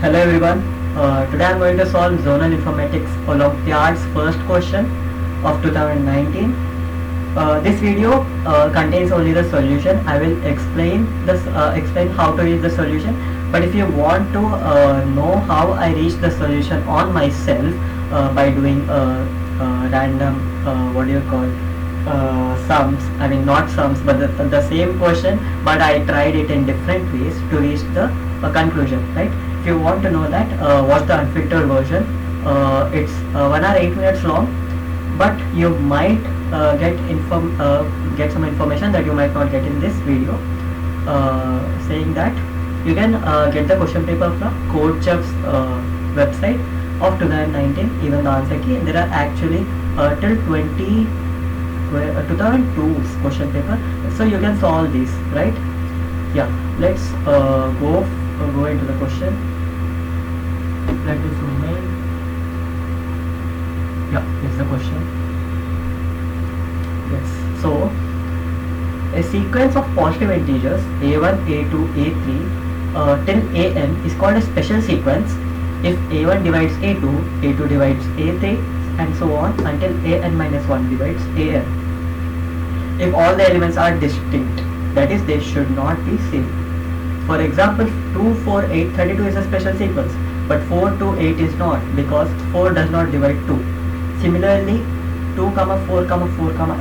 Hello everyone. Today I'm going to solve Zonal Informatics Olympiad's first question of 2019. This video contains only the solution. I will explain how to reach the solution. But if you want to know how I reach the solution on myself by doing random what do you call sums, I mean not sums but the same question, but I tried it in different ways to reach the conclusion, right? If you want to know that, watch the unfiltered version. It's 1 hour 8 minutes long, but you might get some information that you might not get in this video. Saying that, you can get the question paper from CodeChef's website of 2019, even the answer key. There are actually till 2002's question paper, so you can solve these, right? Yeah, let's go into the question. Let me zoom in. Yeah, here's the question. Yes, so a sequence of positive integers a1, a2, a3 till an is called a special sequence if a1 divides a2, a2 divides a3, and so on until an minus 1 divides an. If all the elements are distinct, that is, they should not be same. For example, 2, 4, 8, 32 is a special sequence, but 4 to 8 is not, because 4 does not divide 2. Similarly, 2, 4, 4,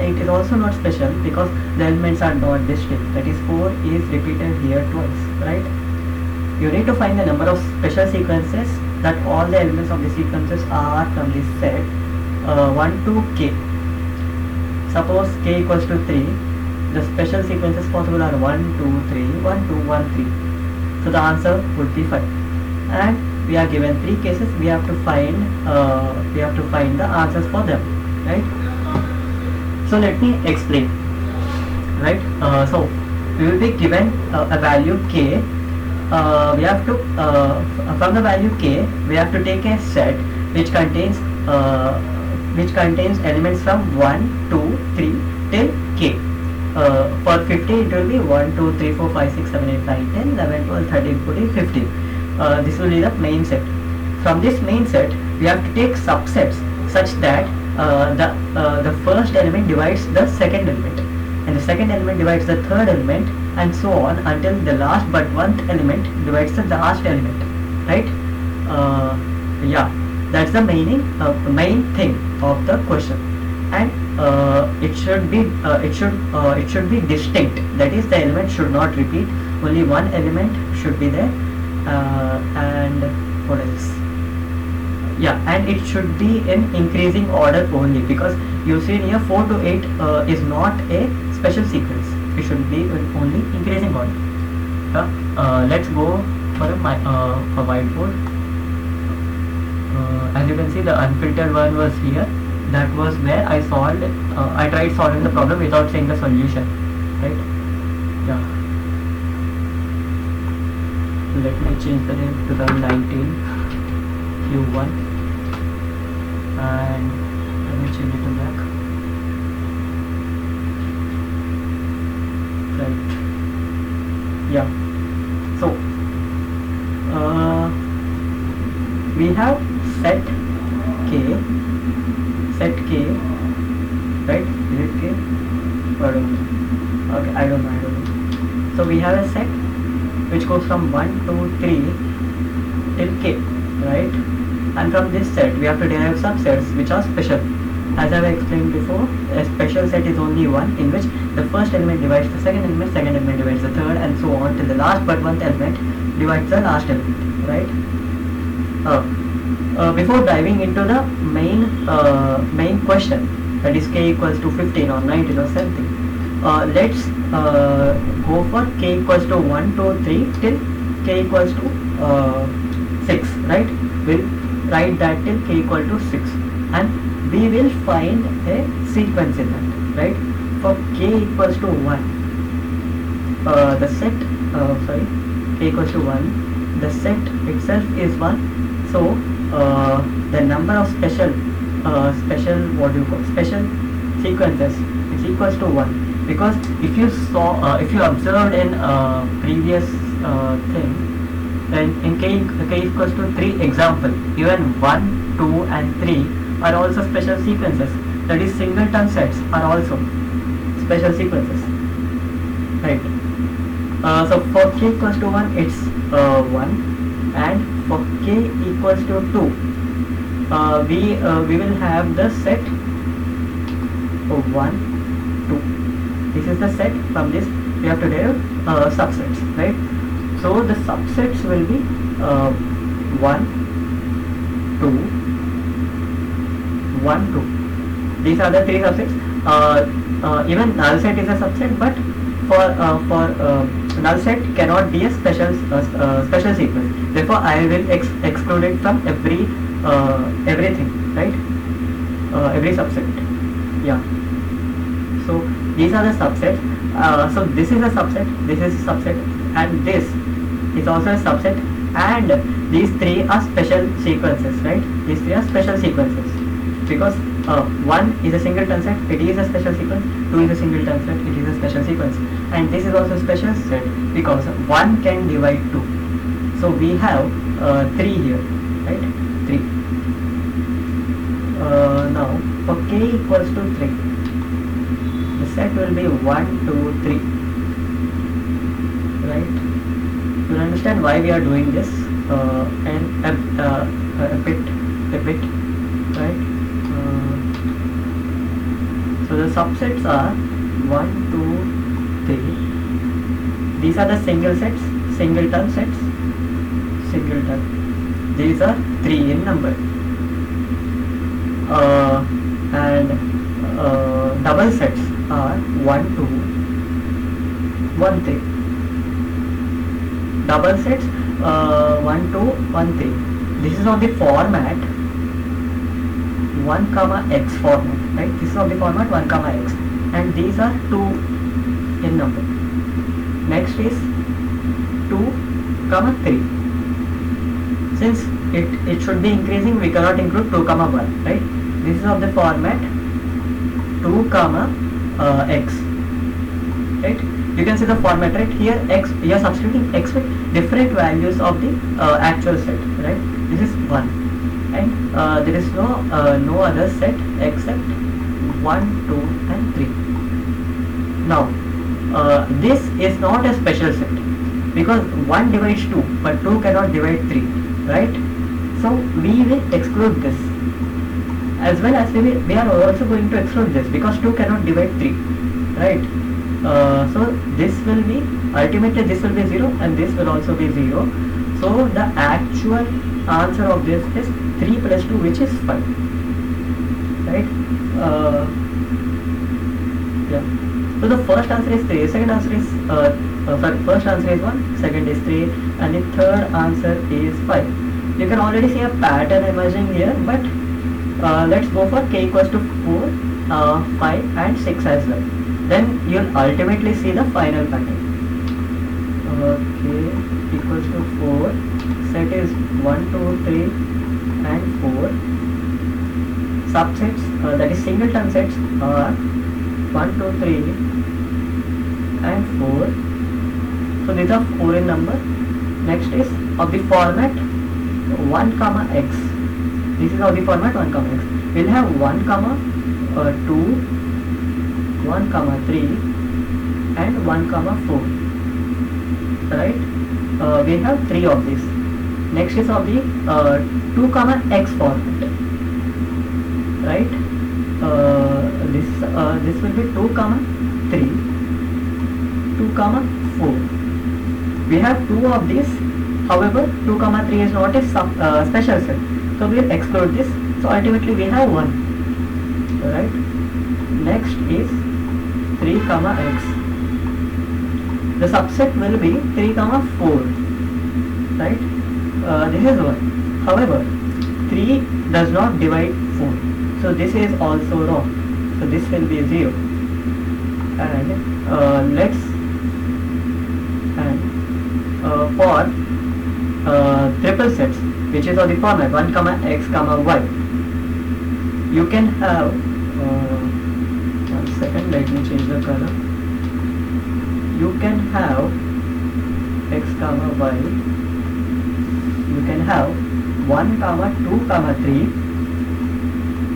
8 is also not special because the elements are not distinct. That is, 4 is repeated here twice, right? You need to find the number of special sequences that all the elements of the sequences are from this set 1 to k. Suppose k equals to 3. The special sequences possible are 1, 2, 3, 1, 2, 1, 3. So the answer would be 5. And we are given 3 cases. We have to find the answers for them, right? So let me explain, right? So we will be given a value k. We have to from the value k, we have to take a set which contains elements from 1, 2, 3 till k. For 50 it will be 1, 2, 3, 4, 5, 6, 7, 8, 9, 10, 11, 12, 13, 14, 15. This will be the main set. From this main set, we have to take subsets such that the first element divides the second element, and the second element divides the third element, and so on until the last but one element divides the last element, right? Yeah, that's the main thing of the question. And it should be distinct. That is, the element should not repeat. Only one element should be there. And what else? Yeah, and it should be in increasing order only, because you see here 4 to 8 is not a special sequence. It should be in only increasing order. Let's go for a whiteboard. As you can see, the unfiltered one was here. That was where I solved it. I tried solving the problem without saying the solution, right? Yeah. Let me change the name 2019 Q1 and let me change it to black. Right. Yeah. So we have set k, right? Is it k? I don't know. Okay, I don't know. So we have a set which goes from 1 to 3 till k, right? And from this set we have to derive subsets which are special. As I have explained before, a special set is only one in which the first element divides the second element divides the third, and so on till the last but one element divides the last element, right? Before diving into the main question, that is k equals to 15 or 19 or something, let's go for k equals to 1, 2, 3 till k equals to 6, right? We'll write that till k equal to 6, and we will find a sequence in that, right? For k equals to 1, the set k equals to 1, the set itself is 1. So the number of special sequences is equals to 1, because if you observed in previous thing, then in k equals to 3 example, even 1, 2 and 3 are also special sequences. That is, singleton sets are also special sequences, right? So for k equals to 1 it's 1, and for k equals to 2 we will have the set of 1, 2. This is the set. From this we have to derive subsets, right? So the subsets will be 1, 2, 1, 2. These are the three subsets. Even null set is a subset, but for null set cannot be a special sequence. Therefore, I will exclude it from everything, right? Every subset. Yeah. So these are the subsets. So this is a subset, this is a subset, and this is also a subset, and these three are special sequences, right? These three are special sequences because 1 is a singleton set, it is a special sequence. 2 is a singleton set, it is a special sequence, and this is also a special set because 1 can divide 2. So we have 3 here, right? 3. Now for k equals to 3, the set will be 1, 2, 3, right? You understand why we are doing this, and a bit, right? So the subsets are 1, 2, 3. These are the singleton sets. These are 3 in number. And double sets are 1, 2, 1, 3. Double sets 1, 2, 1, 3. This is of the format 1, x format, right? This is of the format 1, x, and these are 2 in number. Next is 2, 3. Since it should be increasing, we cannot include 2, 1, right? This is of the format 2, x, right? You can see the format, right? Here x, you are substituting x with different values of the actual set, right? This is 1, and there is no other set except 1, 2 and 3. Now this is not a special set because 1 divides 2 but 2 cannot divide 3, right? So we will exclude this, as well as we are also going to exclude this because 2 cannot divide 3, right? So this will be, ultimately this will be 0 and this will also be 0. So the actual answer of this is 3 plus 2, which is 5, right? Yeah. So the first answer is 3, second answer is first answer is 1, second is 3, and the third answer is 5. You can already see a pattern emerging here, but let's go for k equals to 4, 5 and 6 as well. Then you'll ultimately see the final pattern. K equals to 4, set is 1, 2, 3 and 4. Subsets, that is singleton sets, are 1, 2, 3 and 4. So these are 4 in number. Next is of the format 1, x. This is of the format 1, x. We'll have 1, 2, 1, 3 and 1, 4, right? We have 3 of these. Next is of the 2, x format, right? This will be 2, 3, 2, 4. We have 2 of these. However, 2, 3 is not a special set, so we will exclude this. So ultimately we have 1, right? Next is 3, x. The subset will be 3, 4, right? This is 1. However, 3 does not divide 4, so this is also wrong. So this will be 0. And for triple sets, which is of the format 1, x, y, you can have 1 second, let me change the color. You can have x, y you can have 1 comma 2 comma 3,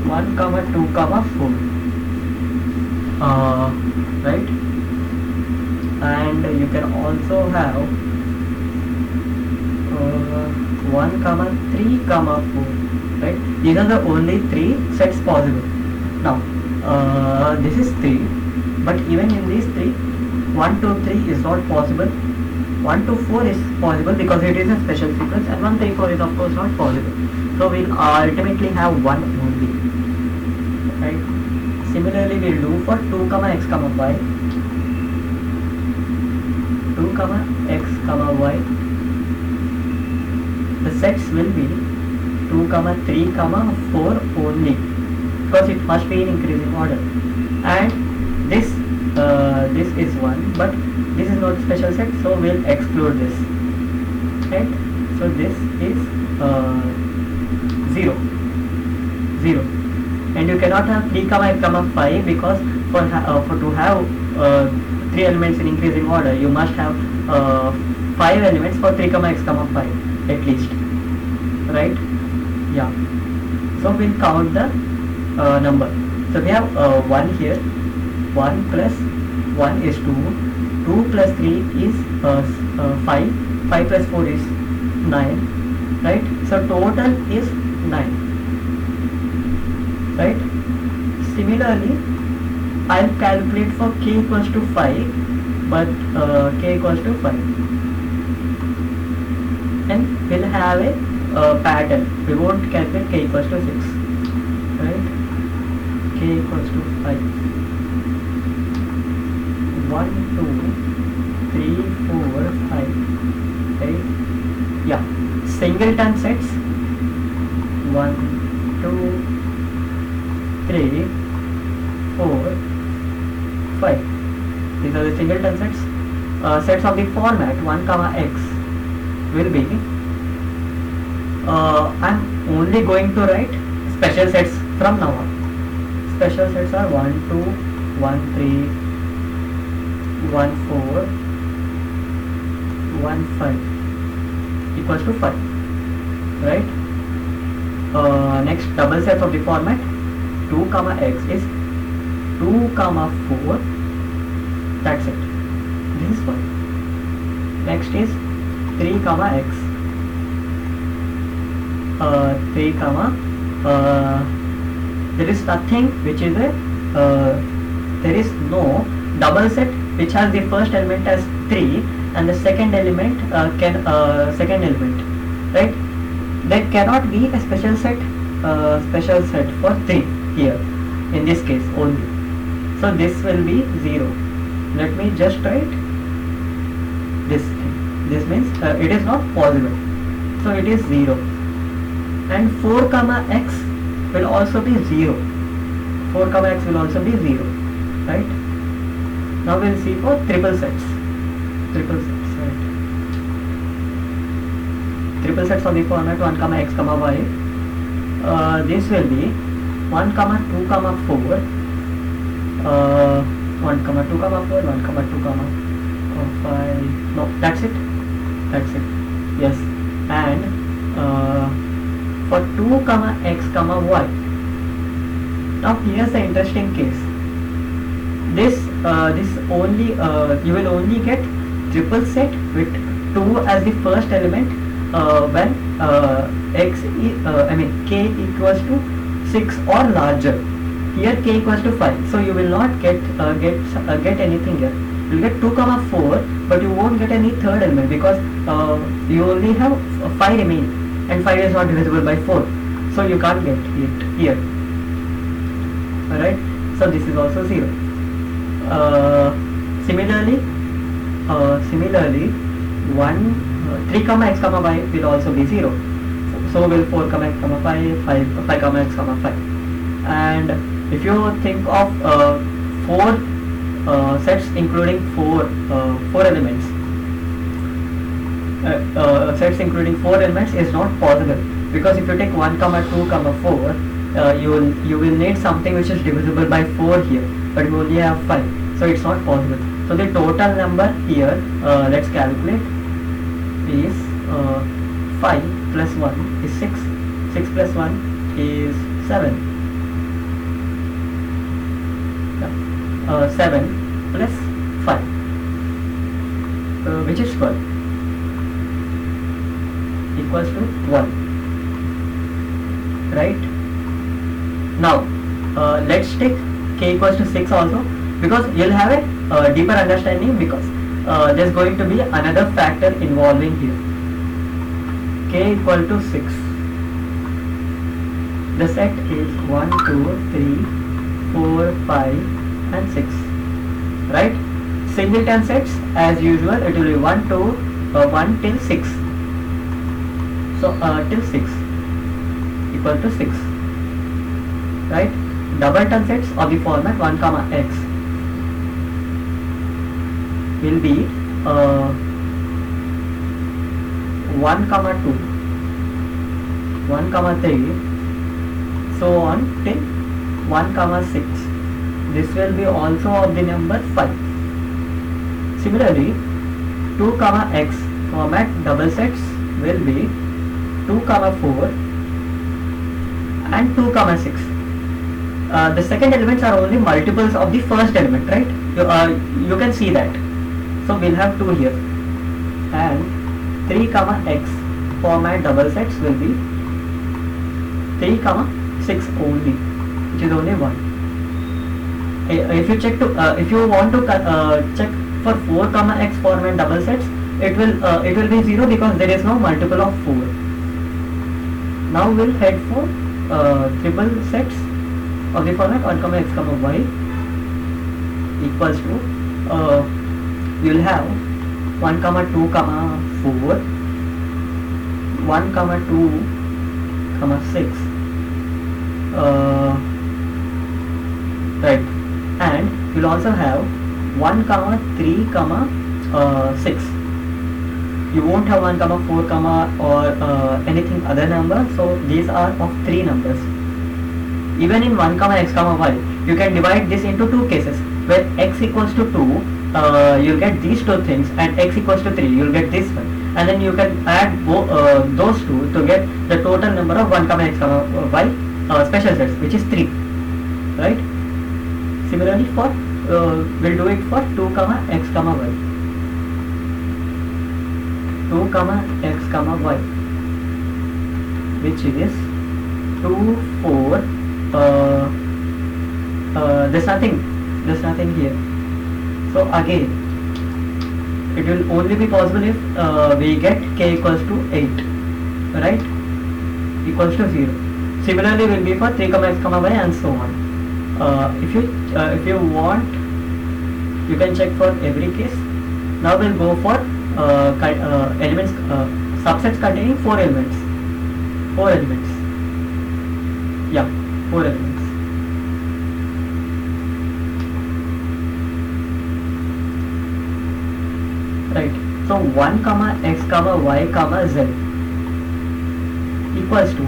1 comma 2 comma 4, right? And you can also have 1 comma 3 comma 4, right? These are the only 3 sets possible. Now this is 3, but even in these 3, 1 to 3 is not possible. 1 to 4 is possible because it is a special sequence, and 1 3 4 is of course not possible. So we'll ultimately have 1 only, right? Similarly, we'll do for 2 comma x comma y, 2 comma x comma y. The sets will be 2 comma 3 comma 4 only, because it must be in increasing order. And this is 1, but this is not special set, so we'll exclude this, right? So this is 0, and you cannot have 3 comma x comma 5, because for to have 3 elements in increasing order, you must have 5 elements for 3 comma x comma 5 at least, right? Yeah. So we'll count the number. So we have 1 here. 1 plus 1 is 2. 2 plus 3 is 5. 5 plus 4 is 9. Right? So total is 9. Right? Similarly, I'll calculate for k equals to 5, but k equals to 5. And we'll have a pattern. We won't calculate k equals to 6. Right? K equals to 5. 1 2 3 4 5, right? Yeah, singleton sets 1 2 3 4 5. These are the singleton sets. Sets of the format 1 comma x will be I'm only going to write special sets from now on. Special sets are 1 2 1 3 1 4 1 5 equals to 5, right? Next, double sets of the format 2 comma x is 2 comma 4. That's it. This is 1. Next is 3 comma x, 3 comma there is nothing which is a there is no double set which has the first element as 3 and the second element second element, right? There cannot be a special set for 3 here in this case only. So this will be 0. Let me just write this thing. This means it is not possible, so it is 0. And 4 comma x will also be 0. 4 comma x will also be 0, right? Now we'll see for triple sets. Triple sets, right? Triple sets of the format 1 comma x comma y. This will be 1 comma 2 comma 4, 1 comma 2 comma 4, 1 comma 2 comma 5. No, that's it. That's it. Yes. And for 2 comma x comma y. Now here's the interesting case. This only you will only get triple set with 2 as the first element when x k equals to 6 or larger. Here k equals to 5, so you will not get anything here. You will get 2 comma 4, but you won't get any third element because you only have 5 remaining, and 5 is not divisible by 4, so you can't get it here. Alright, so this is also 0. Similarly 3 comma x comma y will also be 0. So will 4 comma x comma 5, 5 comma x comma 5. And if you think of 4 sets including 4 elements, sets including 4 elements is not possible, because if you take 1 comma 2 comma 4, you will need something which is divisible by 4 here, but you only have 5, so it's not possible. So the total number here, let's calculate, is 5 plus 1 is 6. 6 plus 1 is 7. 7 plus 5, which is 12, equals to 1. Right? Now let's take k equals to 6 also, because you'll have a deeper understanding, because there's going to be another factor involving here. K equal to 6. The set is 1, 2, 3, 4, 5 and 6. Right? Singleton sets, as usual, it will be 1 till 6. So till 6 equal to 6. Right? Doubleton sets of the format 1 comma x will be 1 comma 2, 1 comma 3, so on till 1 comma 6. This will be also of the number 5. Similarly, 2 comma x format double sets will be 2 comma 4 and 2 comma 6. The second elements are only multiples of the first element, right? You can see that. So we'll have 2 here, and 3 comma x format double sets will be 3 comma 6 only, which is only 1. If you check to if you want to check for 4 comma x format double sets, it will be 0, because there is no multiple of 4. Now we'll head for triple sets of the format 1 comma x comma y equals to you'll have 1 comma 2 comma 4, 1 comma 2 comma 6, right, and you'll also have 1 comma 3 comma 6. You won't have 1 comma 4 comma or anything other number, so these are of 3 numbers. Even in 1 comma x comma y, you can divide this into 2 cases, where x equals to 2, you'll get these 2 things, and x equals to 3, you'll get this one, and then you can add those 2 to get the total number of 1 comma x comma y special sets, which is 3. Right? Similarly, for we'll do it for 2 comma x comma y. 2 comma x comma y, which is 2, 4. There's nothing here. So again, it will only be possible if we get k equals to 8, right? Equals to 0. Similarly, will be for 3 comma x comma y and so on. If you want, you can check for every case. Now we'll go for elements, subsets containing 4 elements. 4 elements. Yeah, 4 elements. Right. So 1 comma x comma y comma z equals to,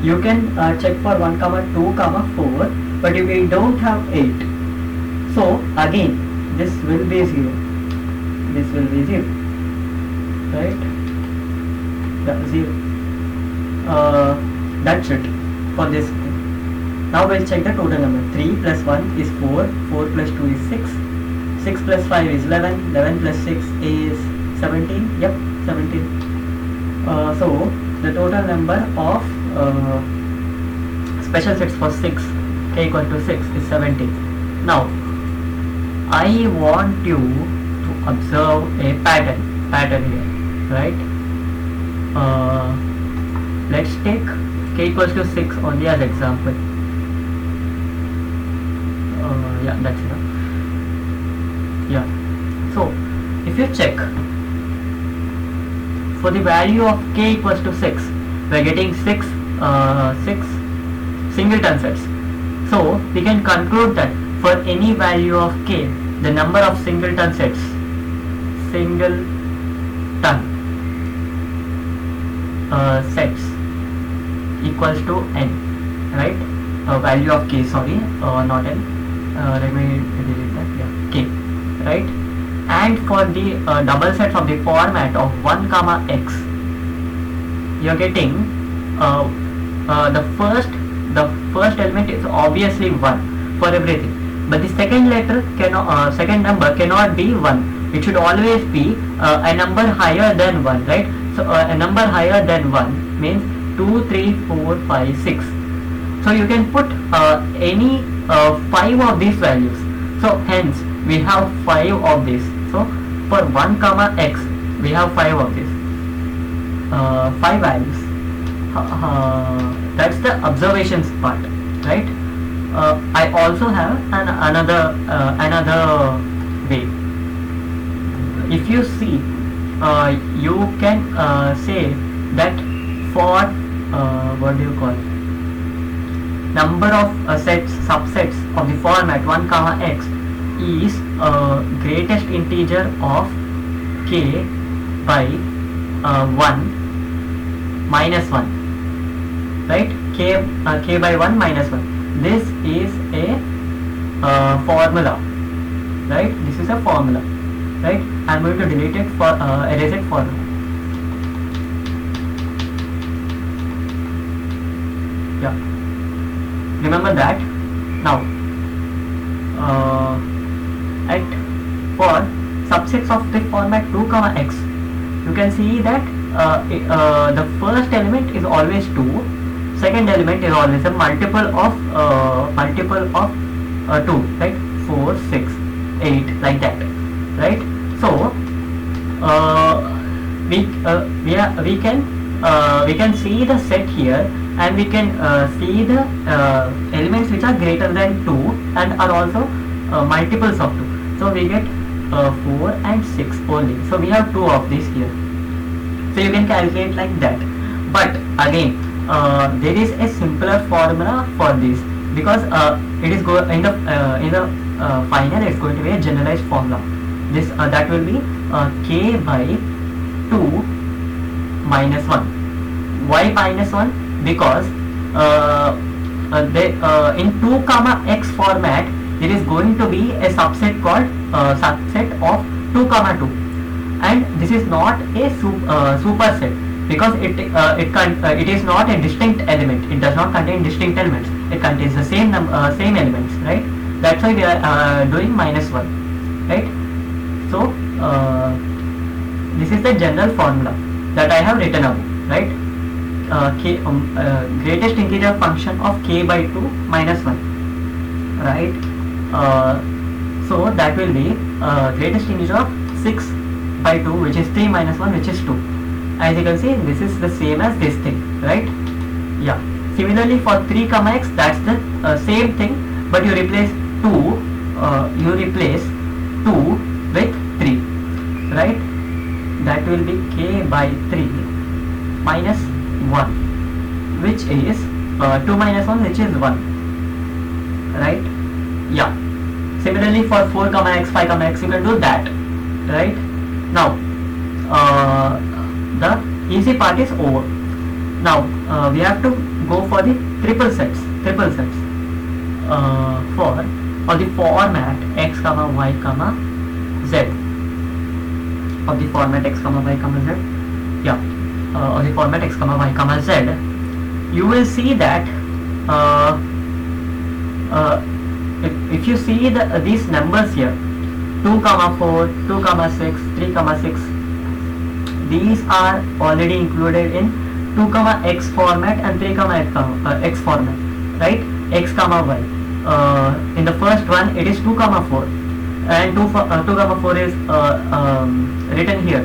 you can check for 1 comma 2 comma 4, but if we don't have 8, so again this will be 0. This will be 0. Right? Yeah, 0. That's it for this thing. Now we'll check the total number. 3 plus 1 is 4, 4 plus 2 is 6, 6 plus 5 is 11, 11 plus 6 is 17, yep, 17. So the total number of special sets for 6, k equal to 6 is 17. Now I want you to observe a pattern here, right? Let's take k equals to 6 only as example. Yeah, that's enough. Yeah. So if you check for the value of k equals to 6, we are getting 6 singleton sets. So we can conclude that for any value of k, the number of singleton sets, sets equals to n, right? Value of k, sorry, not n. Let me delete that. Yeah, k, right? And for the double sets of the format of 1 comma x, you're getting the first element is obviously 1 for everything, but the second letter cannot second number cannot be 1. It should always be a number higher than 1, right? So a number higher than 1 means 2, 3, 4, 5, 6. So you can put any 5 of these values. So hence we have 5 of these. So for 1 comma x we have 5 of this, 5 values. That's the observations part, right? I also have another way. If you see, you can say that for what do you call it? Number of subsets of the format 1 comma x is greatest integer of k by 1 minus 1, right? K by 1 minus 1. This is a formula, right? This is a formula, right? I'm going to delete it for erase it for now. Yeah, remember that. Now at for subsets of the format 2 comma x, you can see that the first element is always 2, second element is always a multiple of 2, right? 4, 6, 8, like that, right? So we can see the set here, and we can see the elements which are greater than 2 and are also multiples of 2. So we get 4 and 6 only. So we have 2 of these here. So you can calculate like that. But again, there is a simpler formula for this, because it is in the final it's going to be a generalized formula. This that will be k by 2 minus 1. Why minus 1? Because in 2 comma x format there is going to be a subset called subset of 2 comma 2, and this is not a superset, because it is not a distinct element. It does not contain distinct elements. It contains the same elements, right? That's why we are doing minus 1, right? So this is the general formula that I have written above, right? Greatest integer function of k by 2 minus 1, right? So that will be greatest integer of 6 by 2, which is 3 minus 1, which is 2. As you can see, this is the same as this thing, right? Yeah. Similarly for 3 comma x, that's the same thing, but you replace 2 with 3, right? That will be k by 3 minus 1, which is 2 minus 1, which is 1, right? Yeah. Similarly for 4 comma x, 5 comma x, you can do that, right? Now the easy part is over. Now we have to go for the triple sets for the format x comma y comma z, of the format x comma y comma z. Yeah, of the format x comma y comma z. You will see that if you see these numbers here, 2 comma 4, 2 comma 6, 3 comma 6, these are already included in 2 comma x format and 3 comma x format, right? X comma y. In the first one it is 2 comma 4, and 2 comma 4 is written here,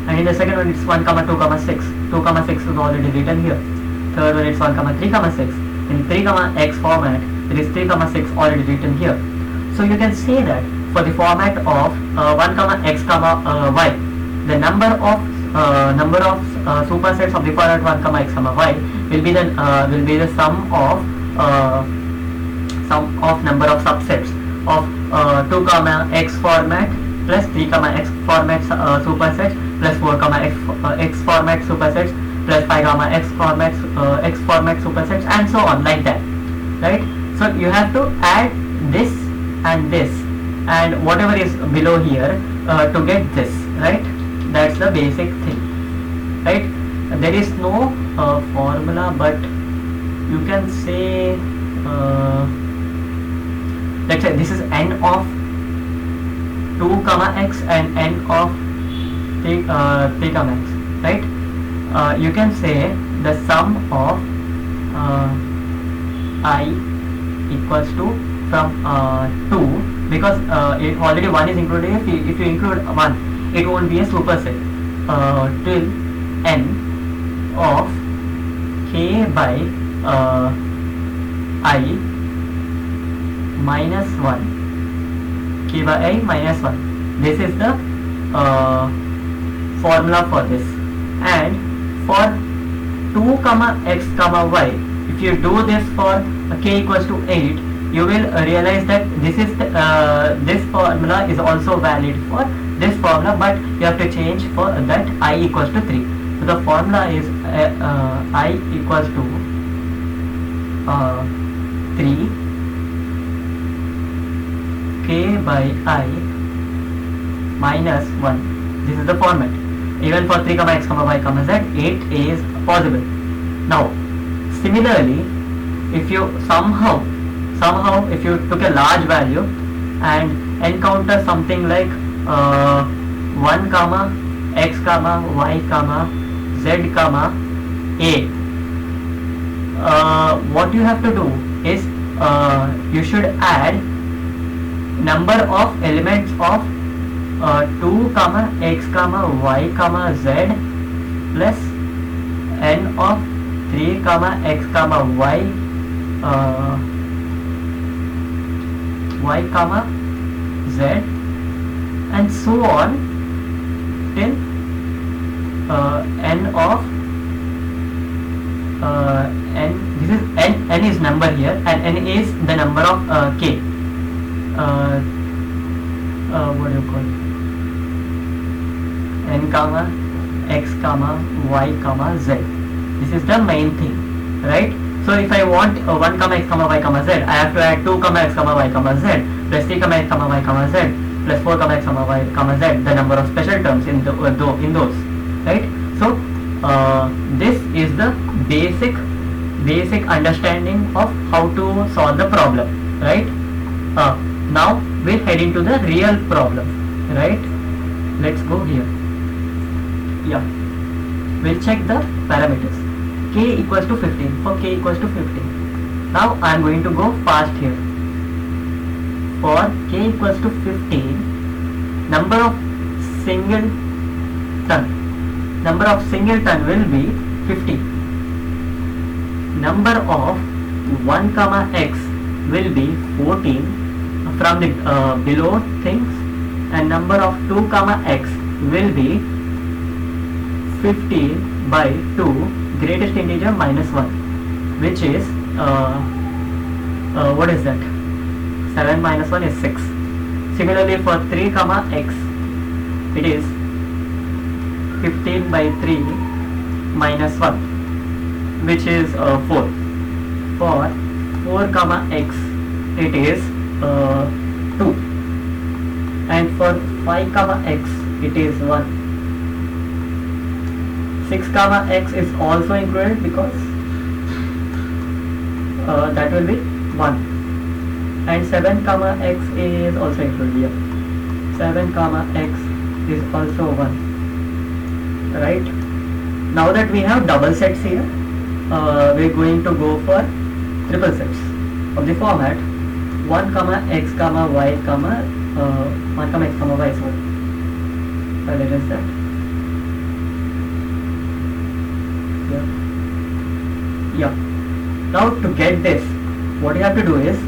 and in the second one it's 1 comma 2 comma 6. 2 comma 6 is already written here. Third one it's 1 comma 3 comma 6. In 3 comma x format it is 3 comma 6 already written here. So you can say that for the format of 1 comma x comma y, the number of supersets of the format 1 comma x comma y will be the sum of number of subsets of 2 comma x format plus 3 comma x format supersets plus 4 comma x format supersets plus 5 comma x format supersets, and so on, like that, right? So you have to add this and whatever is below here to get this, right? That's the basic thing, right? there is no formula, but you can say, let's say this is n of 2 comma x and n of 3 comma x, right? You can say the sum of I equals to from 2, because it already 1 is included. If you include 1, it won't be a superset, till n of k by I minus 1, k by I minus 1. This is the formula for this. And for 2 comma x comma y, if you do this for k equals to 8, you will realize that this is the, this formula is also valid for this formula, but you have to change for that I equals to 3. So the formula is I equals to 3 k by I minus 1. This is the format. Even for 3 comma x comma y comma z, 8 is possible. Now similarly, if you somehow if you took a large value and encounter something like 1 comma x comma y comma z comma a, what you have to do is you should add number of elements of 2 comma x comma y comma z plus n of 3 comma x comma y y comma z, and so on till n of n. This is n is number here, and n is the number of k. What do you call it? N comma x comma y comma z. This is the main thing, right? So if I want 1 comma x comma y comma z, I have to add 2 comma x comma y comma z plus 3 comma x comma y comma z plus 4 comma x comma y comma z, the number of special terms in those, right? So this is the basic understanding of how to solve the problem, right? Now we'll head into the real problem, right? Let's go here. Yeah, we'll check the parameters. K equals to 15. For k equals to 15. Now I am going to go fast here. For k equals to 15, number of singleton will be 50. Number of 1 comma x will be 14 from the below things, and number of 2 comma x will be 15 by 2, greatest integer minus 1, which is what is that? 7 minus 1 is 6. Similarly for 3 comma x, it is 15 by 3 minus 1, which is 4. For 4 comma x, it is 2, and for 5 comma x, it is 1. 6 comma x is also included because that will be 1, and 7 comma x is also included here. 7 comma x is also 1, right? Now that we have double sets here, we're going to go for triple sets of the format 1 comma x comma y comma 1 comma x comma y. Sorry, what is that? Yeah. Now to get this, what you have to do is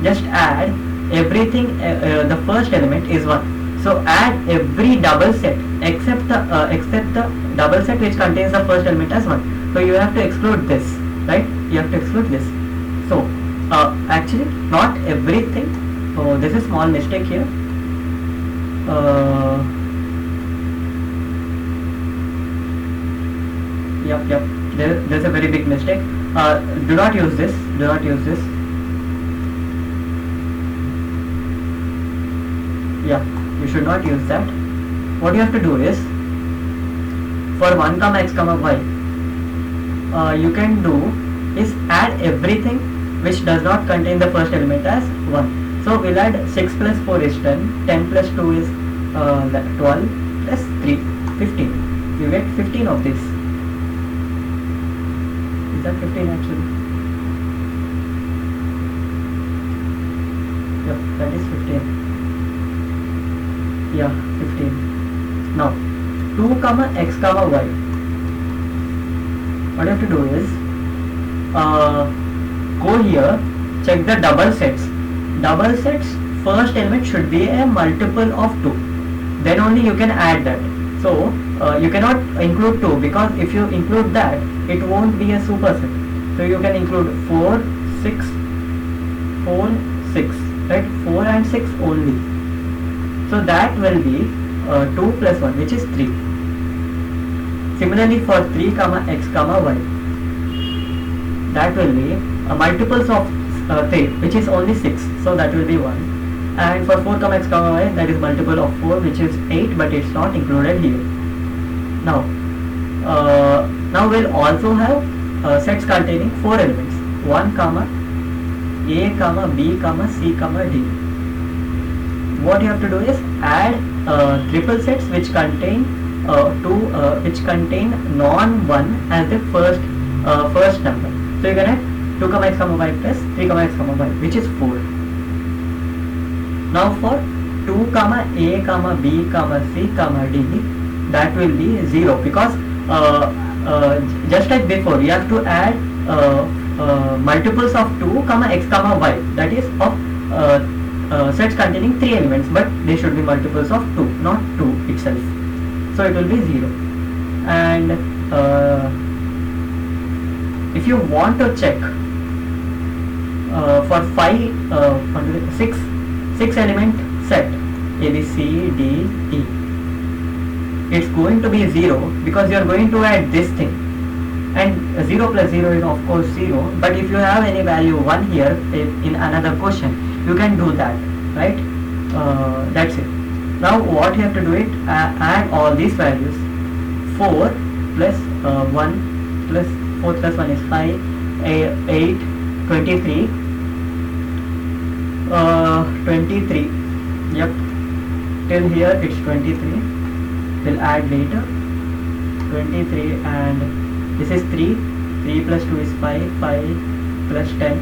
just add everything. The first element is 1, so add every double set except the double set which contains the first element as 1. So you have to exclude this, right? You have to exclude this. So actually not everything. Oh, this is small mistake here. Yep. There's a very big mistake. Do not use this. Yeah, you should not use that. What you have to do is, for 1 comma x comma y, you can do is add everything which does not contain the first element as 1. So we'll add 6 plus 4 is 10, 10 plus 2 is 12 plus 3, 15. You get 15 of this. Is that 15 actually? Yep, that is 15. Yeah, 15. Now 2 comma x comma y. What you have to do is go here, check the double sets. Double sets, first element should be a multiple of 2. Then only you can add that. So you cannot include 2, because if you include that, it won't be a superset. So you can include 4, 6, 4, 6, right? 4 and 6 only. So that will be 2 plus 1, which is 3. Similarly for 3 comma x comma y, that will be multiples of 3, which is only 6. So that will be 1. And for 4 comma x comma y, that is multiple of 4, which is 8, but it's not included here. Now we'll also have sets containing 4 elements: 1 comma a comma b comma c comma d. What you have to do is add triple sets which contain which contain non-1 as the first number. So you can add 2 comma x comma y plus 3 comma x comma y, which is 4. Now for 2 comma a comma b comma c comma d, that will be 0, because just like before, you have to add multiples of 2 comma x comma y, that is of sets containing 3 elements, but they should be multiples of 2, not 2 itself. So it will be 0. And if you want to check for 6 element set A, B, C, D, E, it's going to be 0, because you are going to add this thing, and 0 plus 0 is of course 0, but if you have any value 1 here in another question, you can do that, right? That's it. Now what you have to do it, add all these values. 4 plus 1 plus 4 plus 1 is 5, 8, 23, 23, yep, till here it's 23, we'll add later, 23, and this is 3, 3 plus 2 is 5, 5 plus 10,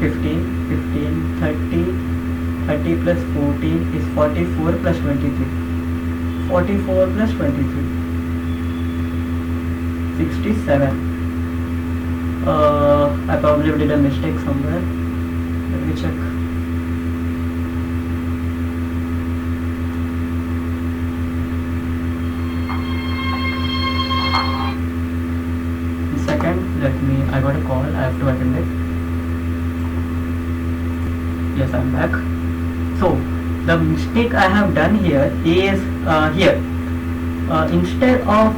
15, 15, 30, 30 plus 14 is 44 plus 23, 44 plus 23, 67. I probably did a mistake somewhere. Let me check. Second, I got a call, I have to attend it. Yes, I'm back. So the mistake I have done here is here. Instead of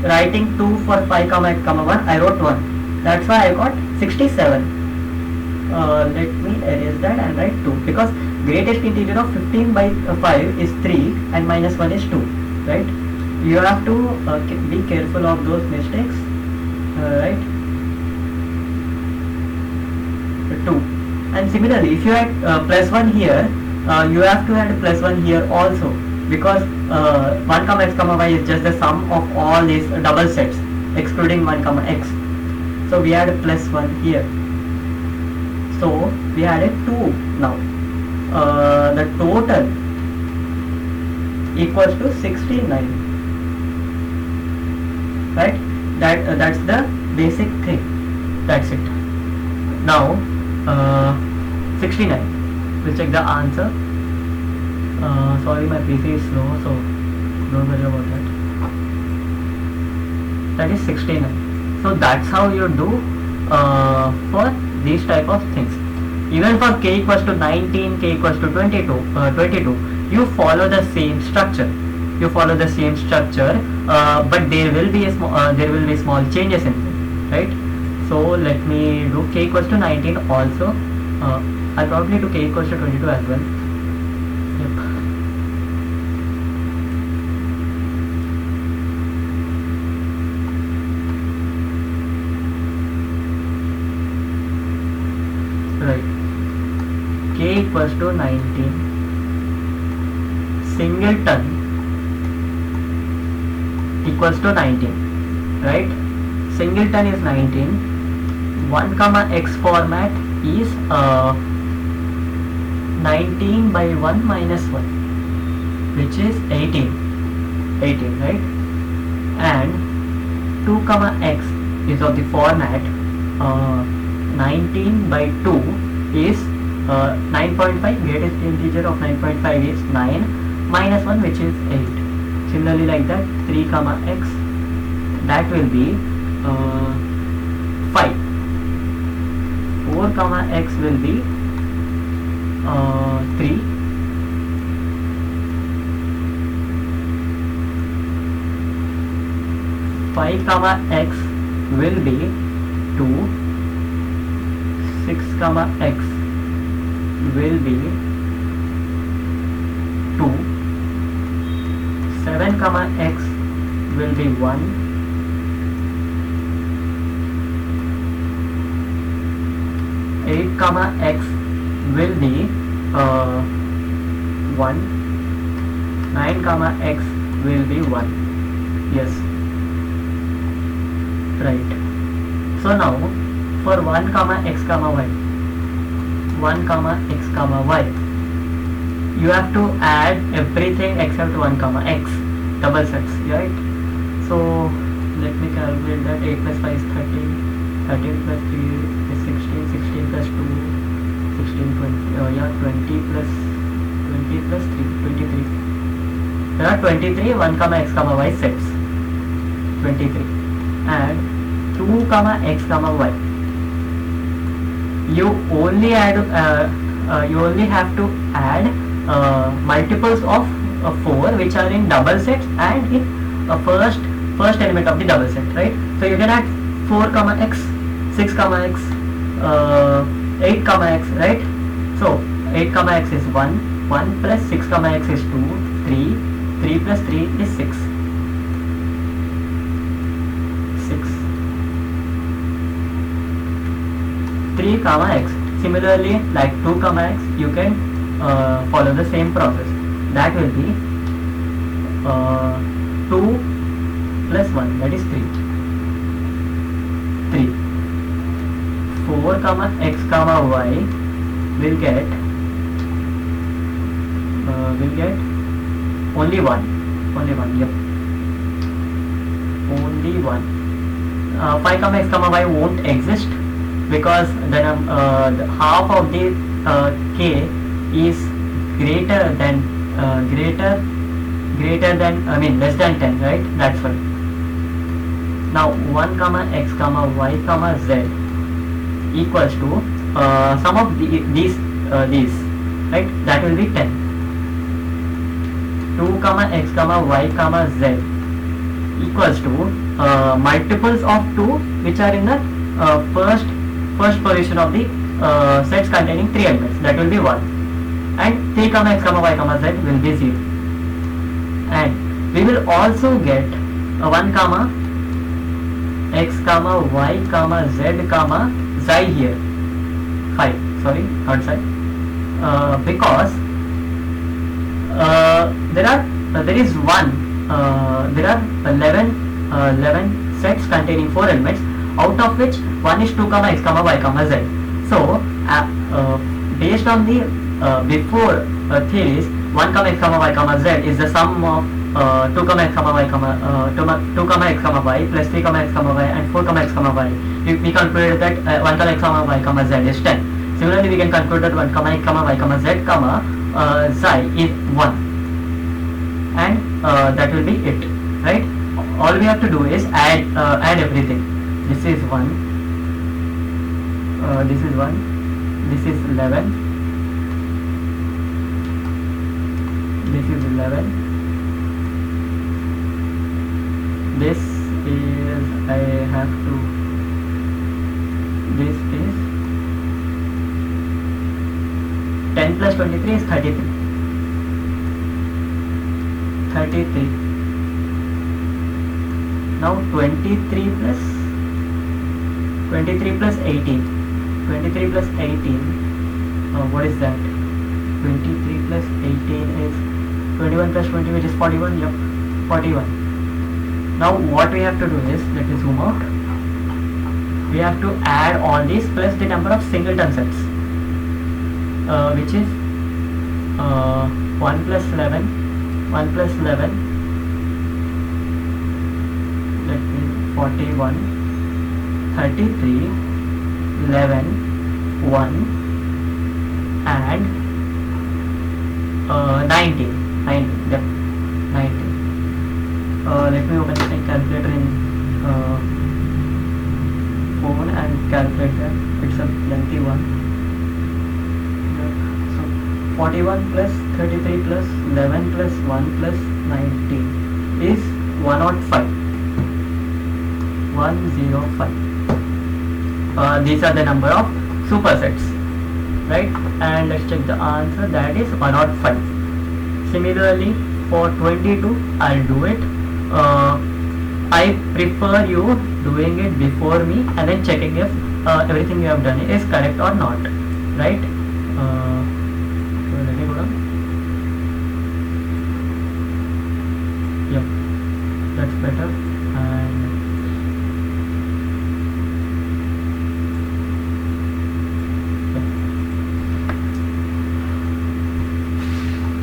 writing 2 for 5 comma x comma 1, I wrote 1. That's why I got 67. Let me erase that and write 2, because greatest integer of 15 by 5 is 3 and minus 1 is 2, right? You have to be careful of those mistakes, right? 2. And similarly, if you add plus 1 here, you have to add plus 1 here also, because 1 comma x comma y is just the sum of all these double sets excluding 1 comma x. So we add plus 1 here. So we added 2 now. The total equals to 69. Right? That's the basic thing. That's it. Now 69. We'll check the answer. Sorry, my PC is slow, so don't worry about that. That is 69. So that's how you do for these type of things. Even for k equals to 19, k equals to 22, you follow the same structure. But there will be small changes in it, right? So let me do k equals to 19 also. I'll probably do k equals to 22 as well. Yep. equals to 19. Singleton equals to 19, right? Singleton is 19. 1 comma x format is 19 by 1 minus 1, which is 18, right? And 2 comma x is of the format 19 by 2 is 9.5. Greatest integer of 9.5 is 9 minus 1, which is 8. Similarly like that, 3 comma x, that will be 5. 4 comma x will be 3. 5 comma x will be 2. 6 comma x will be 2. 7 comma x will be 1. 8 comma x will be 1. 9 comma x will be 1. Yes, right. So now for 1 comma x comma y, 1 comma x comma y, you have to add everything except 1 comma x, double sets, right? So let me calculate that. 8 plus 5 is 13, 13 plus 3 is 16, 16 plus 2, 16, 20, yeah, 20 plus 3, 23. There are 23 1 comma x comma y sets, 23. And 2 comma x comma y, you only add you only have to add multiples of 4 which are in double sets and in first element of the double set, right? So you can add 4 comma x, 6 comma x, 8 comma x, right? So 8 comma x is 1, 1 plus 6 comma x is 2, 3, 3 plus 3 is 6. 3 comma x. Similarly, like 2 comma x, you can follow the same process. That will be 2 plus 1, that is 3. 4 comma x comma y will get only 1. Yep, only 1. 5 comma x comma y won't exist, because then the half of the k is greater than less than 10, right? That's why. Now 1 comma x comma y comma z equals to sum of these, right? That will be 10. 2 comma x comma y comma z equals to multiples of 2 which are in the first position of the sets containing 3 elements, that will be 1, and 3 comma x comma y comma z will be 0. And we will also get 1 comma x comma y comma z comma xi here, 5, sorry, not xi, because there is 11 sets containing 4 elements, out of which 1 is 2 comma x comma y comma z. So based on the before theories, 1 comma x comma y comma z is the sum of 2 comma x comma y comma 2 comma x comma y plus 3 comma x comma y and 4 comma x comma y. We concluded that 1 comma x comma y comma z is 10. Similarly, we can conclude that 1 comma x comma y comma z comma xi is 1, and that will be it, right? All we have to do is add everything. This is 1, this is 1, this is 11, this is 11, this is, this is 10 plus 23 is 33. Now 23 plus 18. What is that? 23 plus 18 is 21 plus 20, which is 41. Yep, 41. Now what we have to do is, let me zoom out. We have to add all these plus the number of singleton sets, which is 1 plus 11, 1 plus 11, let me 41, 33, 11, 1 and 19. Yep, 19. Let me open the calculator in phone and calculate that. It's a lengthy one. Yep. So 41 plus 33 plus 11 plus 1 plus 19 is 105. 105. These are the number of supersets, right? And let's check the answer. That is 105. Similarly, for 22, I'll do it. I prefer you doing it before me and then checking if everything you have done is correct or not, right? So let me go down. Yep, that's better. And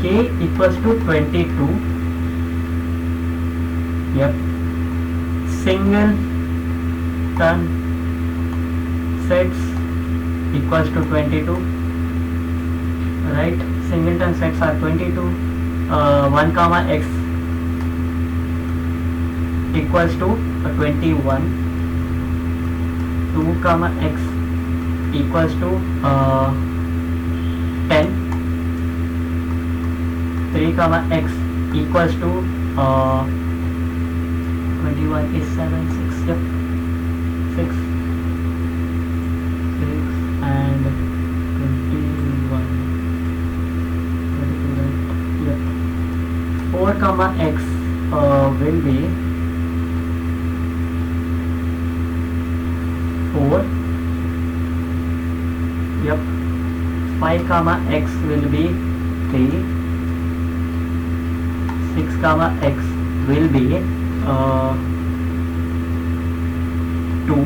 k equals to 22. Yep, singleton sets equals to 22, right? Singleton sets are 22. 1 comma x equals to 21. 2 comma x equals to 10. 3 comma x equals to 21 is 7, 6, yep, 6, 6 and 21, 22, right? Yep. 4 comma x will be 4. Yep. 5 comma x will be 3. 6 comma x will be 2.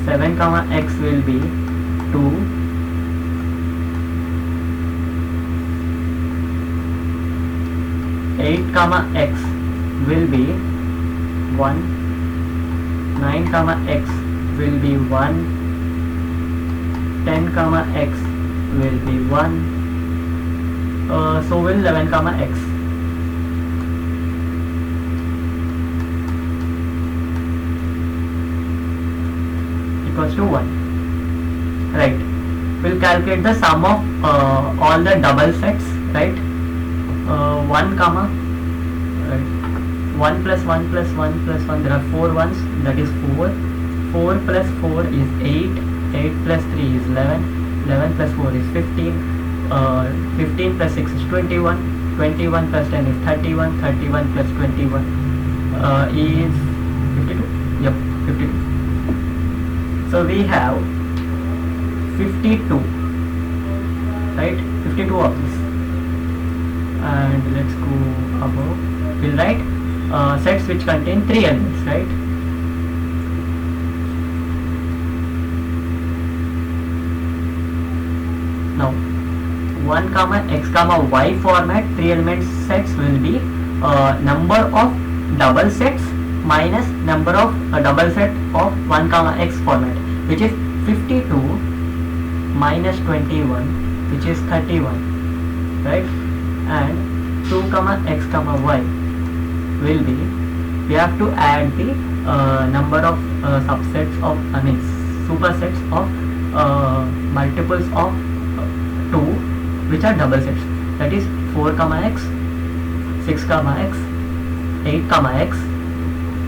7 comma x will be 2. 8 comma x will be 1. 9 comma x will be 1. 10 comma x will be 1. So will 11 comma x. Equals to 1, right? We'll calculate the sum of all the double sets, right? 1 comma, right? 1 plus 1 plus 1 plus 1, there are 4 ones, that is 4. 4 plus 4 is 8. 8 plus 3 is 11. 11 plus 4 is 15. 15 plus 6 is 21. 21 plus 10 is 31. 31 plus 21 is 52. Yep, 52. So we have 52, right? 52 of this. And let's go above. We'll write sets which contain 3 elements, right? Now 1 comma x comma y format 3 element sets will be number of double sets minus number of double set of 1 comma x format, which is 52 minus 21, which is 31, right? And 2 comma x comma y will be, we have to add the number of subsets of, I mean supersets of multiples of 2 which are double sets, that is 4 comma x, 6 comma x, 8 comma x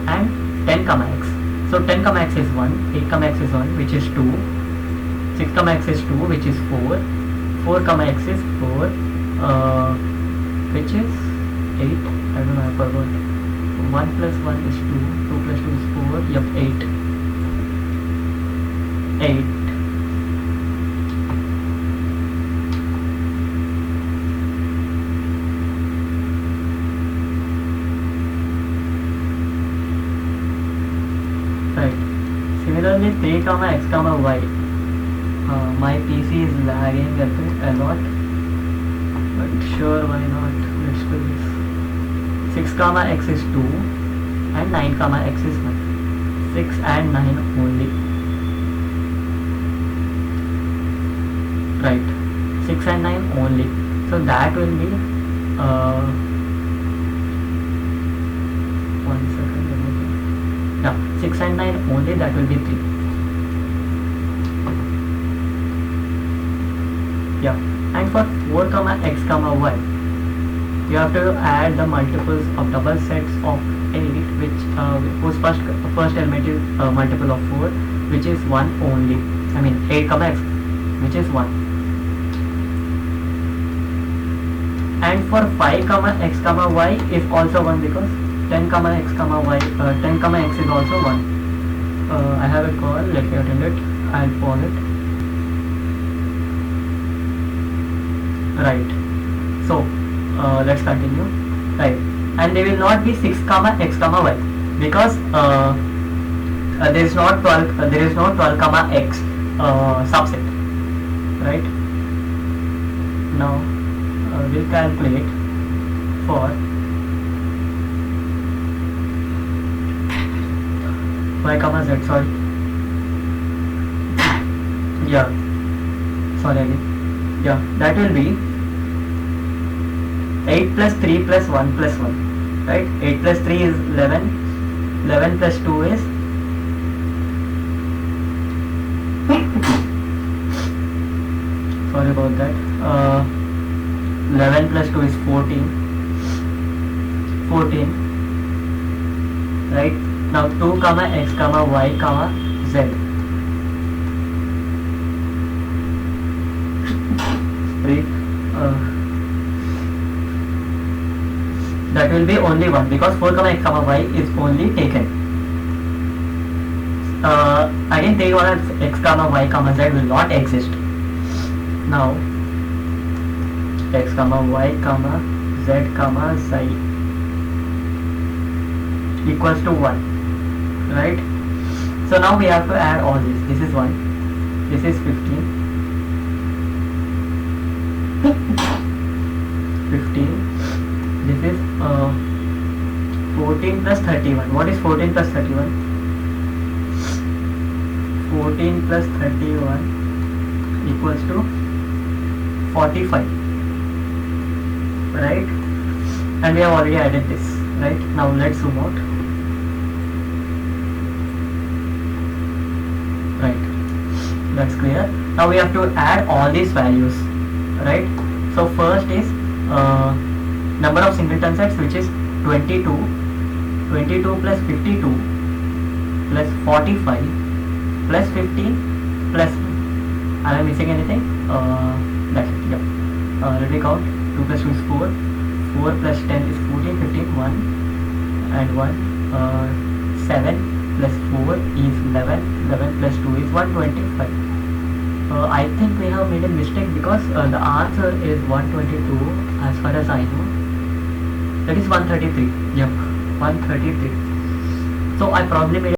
and 10 comma x. So 10 comma x is 1, 8 comma x is 1, which is 2, 6 comma x is 2, which is 4, 4 comma x is 4, which is 8, I don't know, I forgot. 1 plus 1 is 2, 2 plus 2 is 4, yep, 8. Right. Similarly, 3 comma x comma y. My PC is lagging a lot, but sure, why not? Let's do this. 6 comma x is 2 and 9 comma x is 1. 6 and 9 only. Right. 6 and 9 only. So that will be 1 second. Yeah, 6 and 9 only, that will be 3. Yeah, and for 4 comma x comma y, you have to add the multiples of double sets of 8, which whose first element is multiple of 4, which is 1 only. I mean 8 comma x, which is 1. And for 5 comma x comma y is also 1, because 10 comma x comma y, 10 comma x is also 1. I have a call, let me attend it. I'll pause it. Right. So let's continue. Right. And they will not be 6 comma x comma y, because there is no 12 comma x subset. Right. Now we'll calculate for y comma z, sorry. Yeah, sorry again. Yeah, that will be 8 plus 3 plus 1 plus 1. Right? 8 plus 3 is 11. 11 plus 2 is sorry about that. 11 plus 2 is 14. 14. Right? Now 2 comma x comma y comma z. Right? That will be only 1, because 4 comma x comma y is only taken. Again 3 comma x comma y comma z will not exist. Now x comma y comma z comma psi equals to 1. Right? So now we have to add all this. This is 1, this is 15, 15, this is 14 plus 31. What is 14 plus 31? 14 plus 31 equals to 45. Right? And we have already added this. Right? Now let's zoom out. Right, that's clear. Now we have to add all these values. Right? So first is number of singleton sets, which is 22. 22 plus 52 plus 45 plus 15 plus, am I missing anything? That's it. Yep. Let me count. 2 plus 2 is 4. 4 plus 10 is 14. 15. 1 and 1. 7 plus 4 is 11. 11 plus 2 is 125. I think we have made a mistake, because the answer is 122 as far as I know. That is 133. Yep, 133. So I probably made